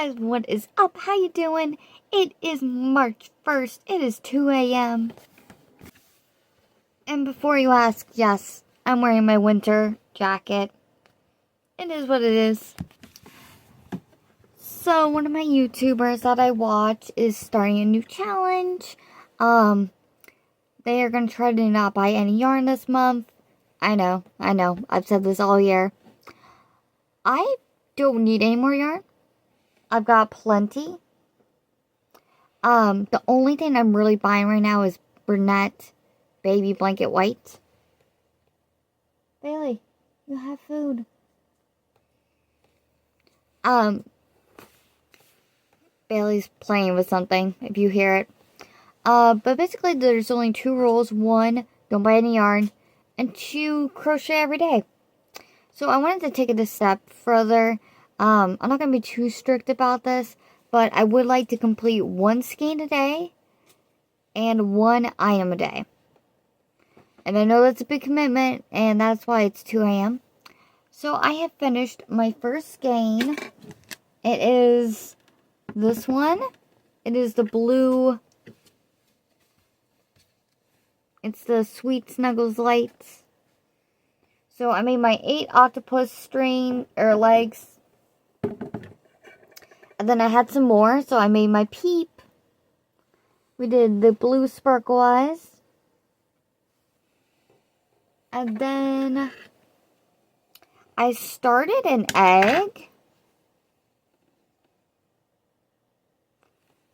guys, what is up? How you doing? It is March 1st. It is 2 a.m. And before you ask, yes, I'm wearing my winter jacket. It is what it is. So, one of my YouTubers that I watch is starting a new challenge. They are going to try to not buy any yarn this month. I know. I've said this all year. I don't need any more yarn. I've got plenty. The only thing I'm really buying right now is Bernat Baby Blanket White. Bailey, you have food. Bailey's playing with something, if you hear it. But basically there's only 2 rules. 1, don't buy any yarn. And 2, crochet every day. So I wanted to take it a step further. I'm not going to be too strict about this, but I would like to complete 1 skein a day and 1 item a day. And I know that's a big commitment, and that's why it's 2 a.m. So I have finished my first skein. It is this one. It is the blue. It's the Sweet Snuggles Lights. So I made my 8 octopus string or legs. And then I had some more, so I made my peep. We did the blue sparkle eyes. And then I started an egg.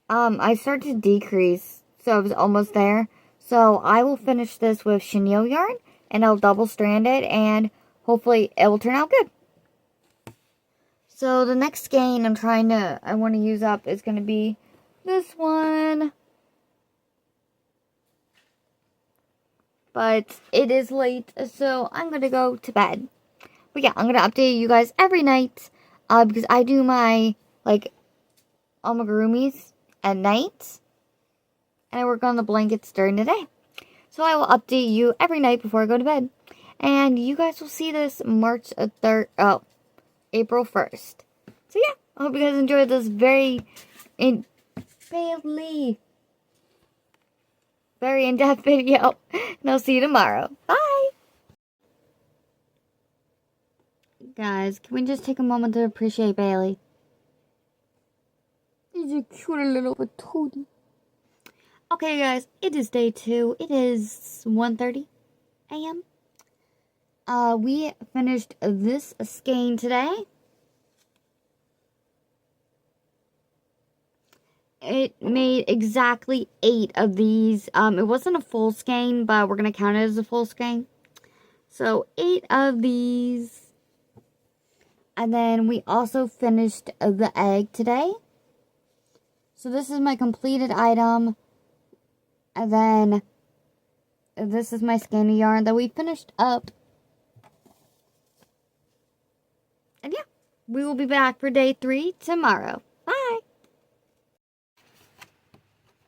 I started to decrease, so I was almost there. So I will finish this with chenille yarn, and I'll double strand it, and hopefully it will turn out good. So the next skein I want to use up is going to be this one. But it is late, so I'm going to go to bed. But yeah, I'm going to update you guys every night, because I do my, amigurumis at night, and I work on the blankets during the day. So I will update you every night before I go to bed. And you guys will see this April 1st. So yeah, I hope you guys enjoyed this very in-depth video. And I'll see you tomorrow. Bye! Guys, can we just take a moment to appreciate Bailey? He's a cute little patootie. Okay, guys, it is day 2. It is 1:30 a.m. We finished this skein today. It made exactly 8 of these. It wasn't a full skein, but we're going to count it as a full skein. So, 8 of these. And then we also finished the egg today. So, this is my completed item. And then, this is my skein of yarn that we finished up. And yeah, we will be back for day 3 tomorrow. Bye!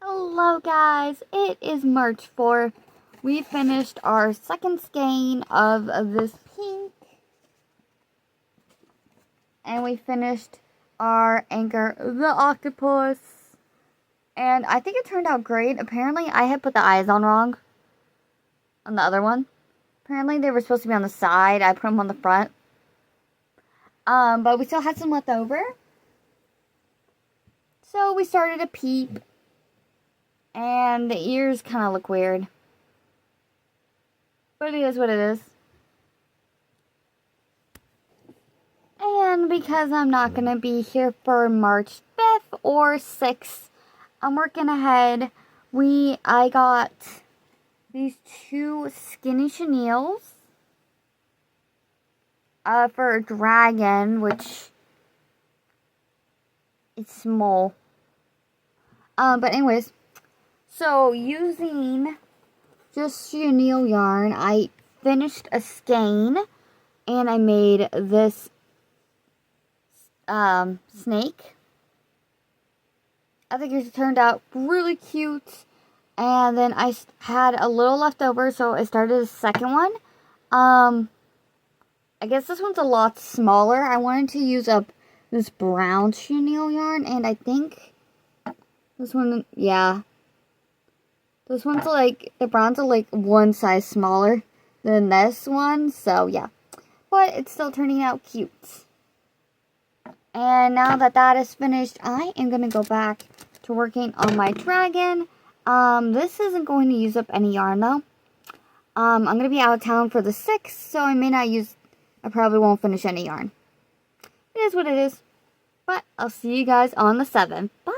Hello guys, it is March 4th. We finished our second skein of this pink. And we finished our anchor, the octopus. And I think it turned out great. Apparently I had put the eyes on wrong. On the other one. Apparently they were supposed to be on the side. I put them on the front. But we still had some left over. So we started a peep. And the ears kind of look weird. But it is what it is. And because I'm not going to be here for March 5th or 6th, I'm working ahead. I got these 2 skinny chenilles. For a dragon, which it's small. But anyways. So, using just chenille yarn, I finished a skein, and I made this snake. I think it turned out really cute, and then I had a little left over, so I started a second one. I guess this one's a lot smaller. I wanted to use up this brown chenille yarn, and I think this one, yeah. This one's like, the browns are like one size smaller than this one, so yeah. But it's still turning out cute. And now that that is finished, I am going to go back to working on my dragon. This isn't going to use up any yarn though. I'm going to be out of town for the 6th, so I probably won't finish any yarn. It is what it is. But I'll see you guys on the 7th. Bye!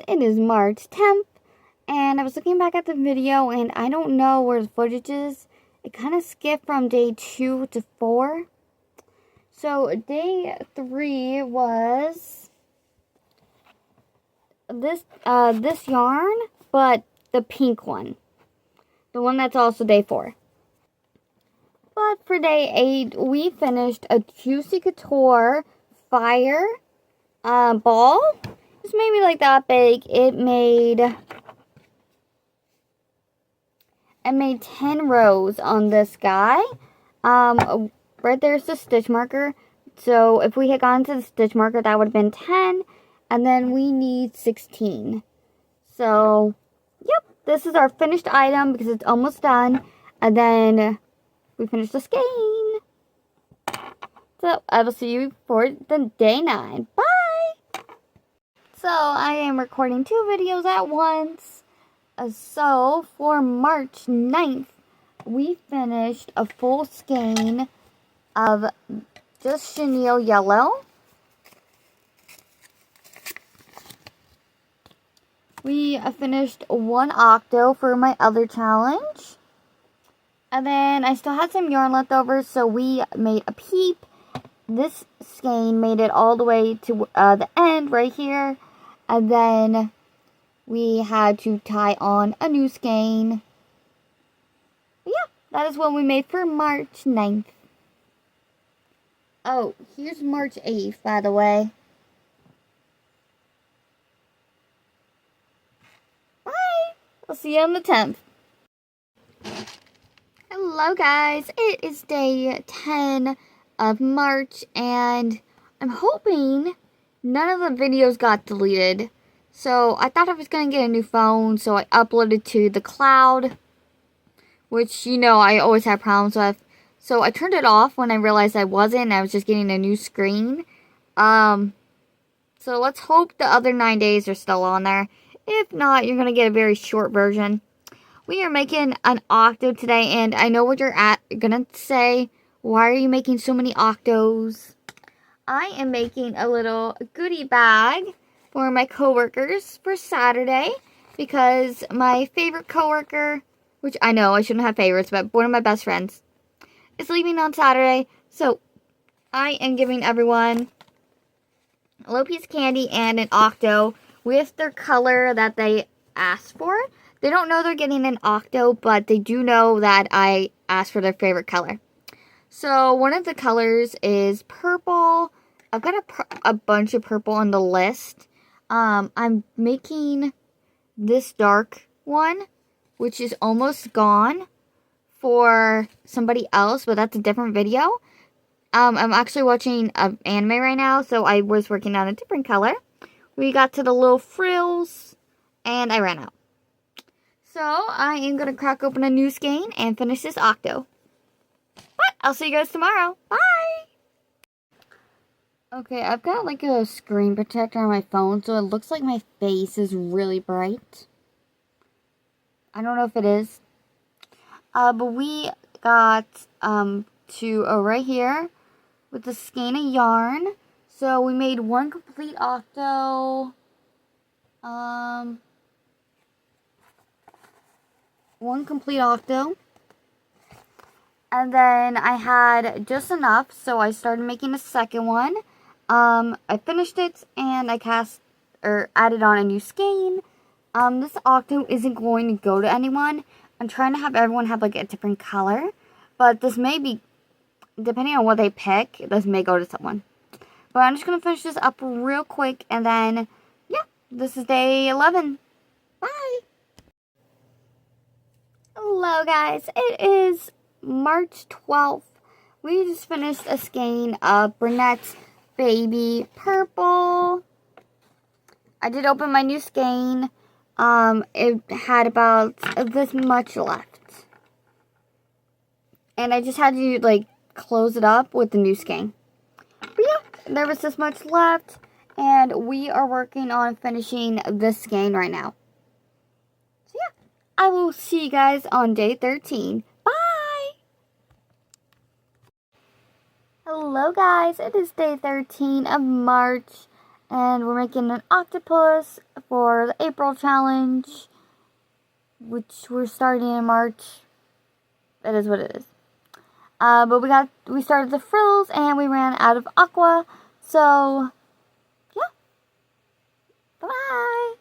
It is March 10th, and I was looking back at the video, and I don't know where the footage is. It kind of skipped from day 2 to 4. So day 3 was this yarn, but the pink one. The one that's also day 4. But for day 8, we finished a Juicy Couture Fire ball. It's maybe like that big. It made 10 rows on this guy. Right there's the stitch marker. So if we had gone to the stitch marker, that would have been 10. And then we need 16. So, yep. This is our finished item because it's almost done. And then we finished the skein. So I will see you for the day 9. Bye! So I am recording 2 videos at once. So for March 9th, we finished a full skein of just chenille yellow. We finished 1 octo for my other challenge. And then I still had some yarn left over, so we made a peep. This skein made it all the way to the end right here. And then we had to tie on a new skein. But yeah, that is what we made for March 9th. Oh, here's March 8th, by the way. Bye! I'll see you on the 10th. Hello guys, it is day 10 of March, and I'm hoping none of the videos got deleted. So I thought I was going to get a new phone, so I uploaded to the cloud, which, you know, I always have problems with. So I turned it off when I realized I wasn't. I was just getting a new screen. So let's hope the other 9 days are still on there. If not, you're going to get a very short version. We are making an octo today, and I know what you're going to say. Why are you making so many octos? I am making a little goodie bag for my coworkers for Saturday, because my favorite coworker, which I know I shouldn't have favorites, but one of my best friends, is leaving on Saturday. So I am giving everyone a little piece of candy and an octo with their color that they asked for. They don't know they're getting an octo, but they do know that I asked for their favorite color. So one of the colors is purple. I've got a bunch of purple on the list. I'm making this dark one, which is almost gone, for somebody else, but that's a different video. I'm actually watching an anime right now, so I was working on a different color. We got to the little frills, and I ran out. So I am going to crack open a new skein and finish this octo. But I'll see you guys tomorrow. Bye! Okay, I've got like a screen protector on my phone, so it looks like my face is really bright. I don't know if it is. But we got to right here with the skein of yarn. So we made one complete octo. One complete octo. And then I had just enough, so I started making a second one. I finished it, and I added on a new skein. This octo isn't going to go to anyone. I'm trying to have everyone have like a different color, but this may be, depending on what they pick, this may go to someone. But I'm just going to finish this up real quick, and then, yeah, this is day 11. Bye! Hello guys, it is March 12th. We just finished a skein of Brunette's Baby Purple. I did open my new skein. It had about this much left. And I just had to, like, close it up with the new skein. But yeah, there was this much left. And we are working on finishing this skein right now. So yeah, I will see you guys on day 13. Bye! Hello guys, it is day 13 of March. And we're making an octopus for the April challenge, which we're starting in March. It is what it is. But we started the frills and we ran out of aqua. So, yeah. Bye.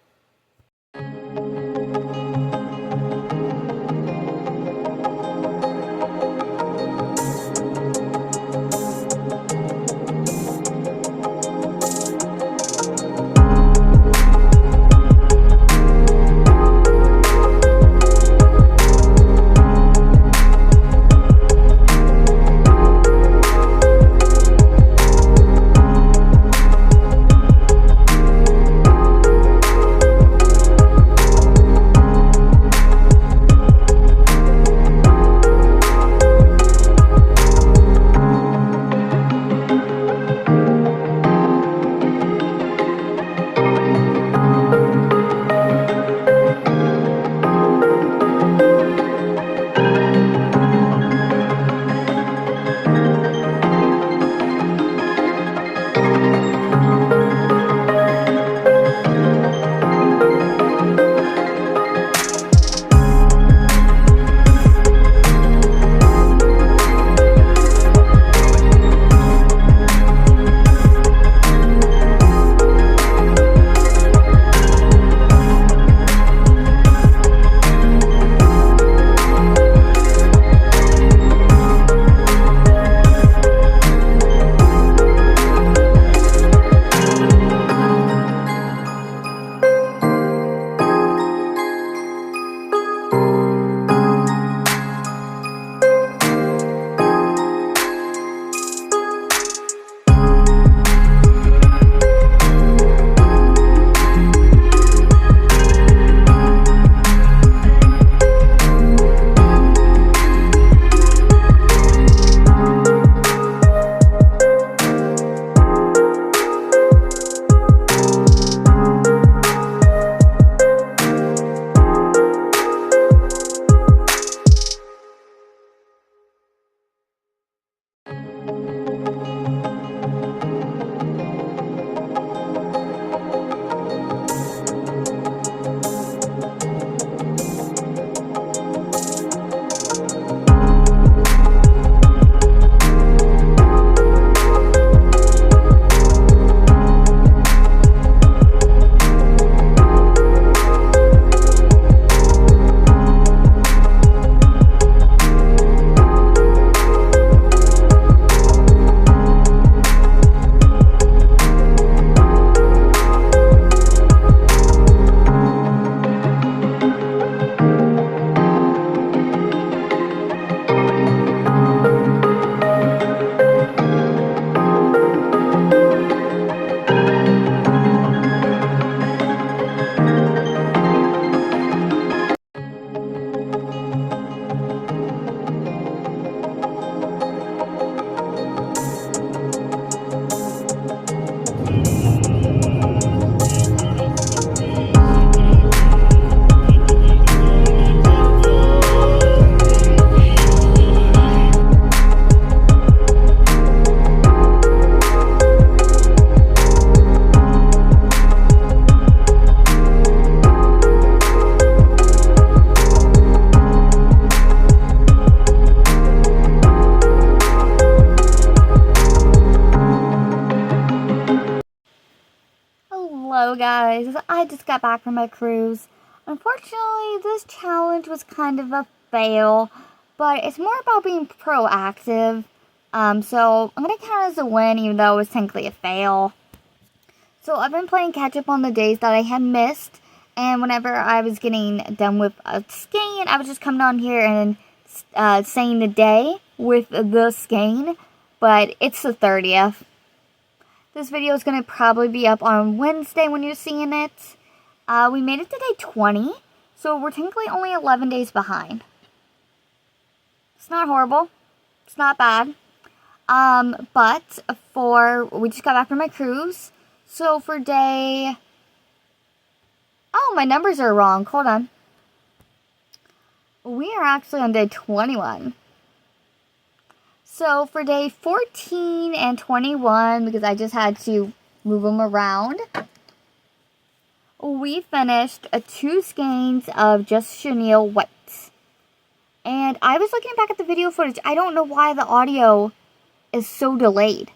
guys, I just got back from my cruise. Unfortunately, this challenge was kind of a fail, but it's more about being proactive. So I'm going to count it as a win, even though it was technically a fail. So I've been playing catch up on the days that I had missed, and whenever I was getting done with skiing, I was just coming on here and saying the day with the skiing, but it's the 30th. This video is going to probably be up on Wednesday when you're seeing it. We made it to day 20, so we're technically only 11 days behind. It's not horrible. It's not bad. But we just got back from my cruise. So for day... Oh, my numbers are wrong. Hold on. We are actually on day 21. So for day 14 and 21, because I just had to move them around, we finished 2 skeins of Just Chenille White. And I was looking back at the video footage. I don't know why the audio is so delayed.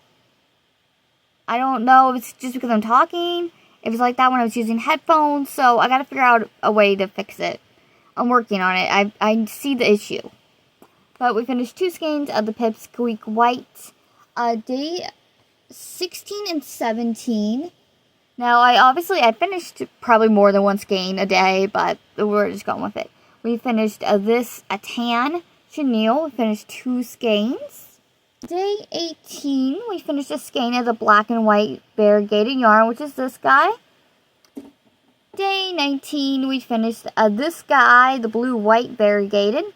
I don't know if it's just because I'm talking. It was like that when I was using headphones. So I got to figure out a way to fix it. I'm working on it. I see the issue. But we finished 2 skeins of the Pipsqueak White. Day 16 and 17. Now, I finished probably more than 1 skein a day, but we're just going with it. We finished this tan chenille. We finished 2 skeins. Day 18, we finished a skein of the black and white variegated yarn, which is this guy. Day 19, we finished this guy, the blue-white variegated.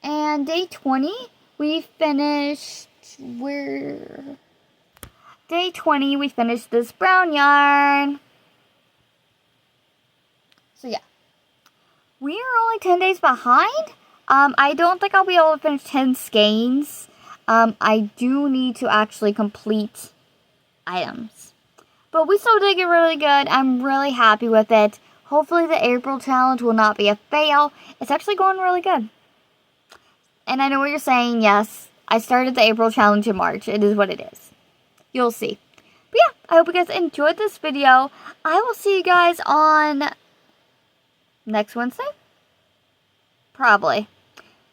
And day 20, we finished... Day 20, we finished this brown yarn. So, yeah. We are only 10 days behind. I don't think I'll be able to finish 10 skeins. I do need to actually complete items. But we still did get really good. I'm really happy with it. Hopefully the April challenge will not be a fail. It's actually going really good. And I know what you're saying. Yes, I started the April challenge in March. It is what it is. You'll see. But yeah, I hope you guys enjoyed this video. I will see you guys on next Wednesday. Probably.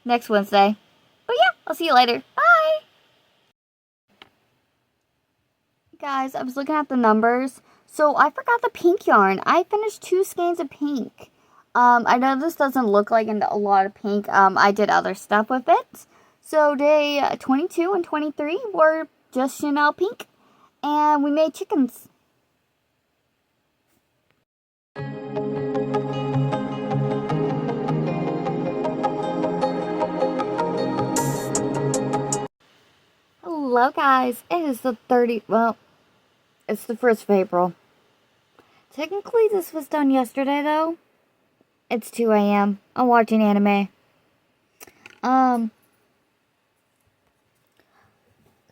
Next Wednesday. But yeah, I'll see you later. Bye! Guys, I was looking at the numbers. So I forgot the pink yarn. I finished 2 skeins of pink. I know this doesn't look like a lot of pink. I did other stuff with it. So day 22 and 23 were just Chenille pink. And we made chickens. Hello guys, it is the 30th, well, it's the 1st of April. Technically this was done yesterday though. It's 2 a.m. I'm watching anime.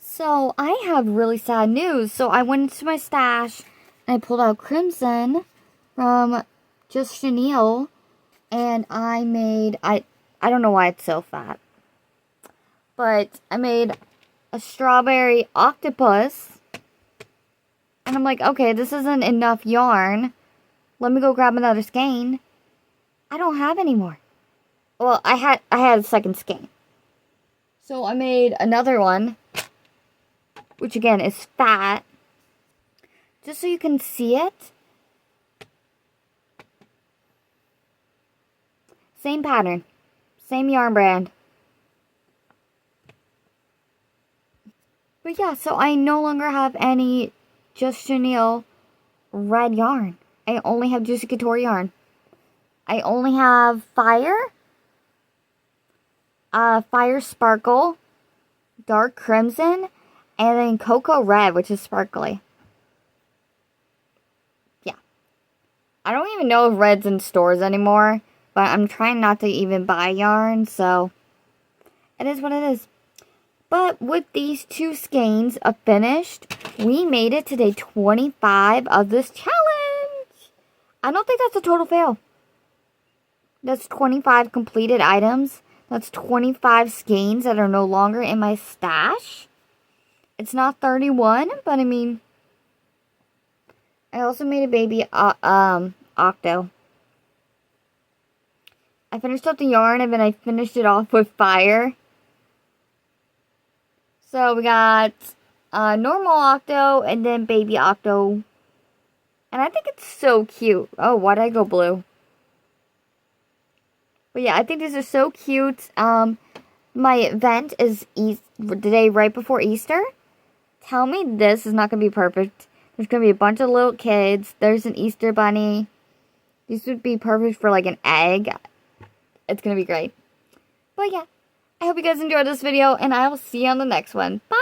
So I have really sad news. So I went into my stash and I pulled out Crimson from Just Chenille. And I made, I don't know why it's so fat. But I made a strawberry octopus. And I'm like, okay, this isn't enough yarn. Let me go grab another skein. I don't have any more. Well, I had a second skein. So I made another one, which again is fat. Just so you can see it. Same pattern. Same yarn brand. But yeah, so I no longer have any Just Chenille red yarn. I only have Juicy Couture yarn. I only have Fire, Fire Sparkle, Dark Crimson, and then Cocoa Red, which is sparkly. Yeah. I don't even know if red's in stores anymore, but I'm trying not to even buy yarn, so it is what it is. But with these 2 skeins finished, we made it to day 25 of this challenge. I don't think that's a total fail. That's 25 completed items. That's 25 skeins that are no longer in my stash. It's not 31, but I mean, I also made a baby octo. I finished up the yarn and then I finished it off with fire. So we got normal octo and then baby octo. And I think it's so cute. Oh, why did I go blue? But yeah, I think these are so cute. My event is the day right before Easter. Tell me this is not going to be perfect. There's going to be a bunch of little kids. There's an Easter bunny. These would be perfect for like an egg. It's going to be great. But yeah, I hope you guys enjoyed this video, and I will see you on the next one. Bye!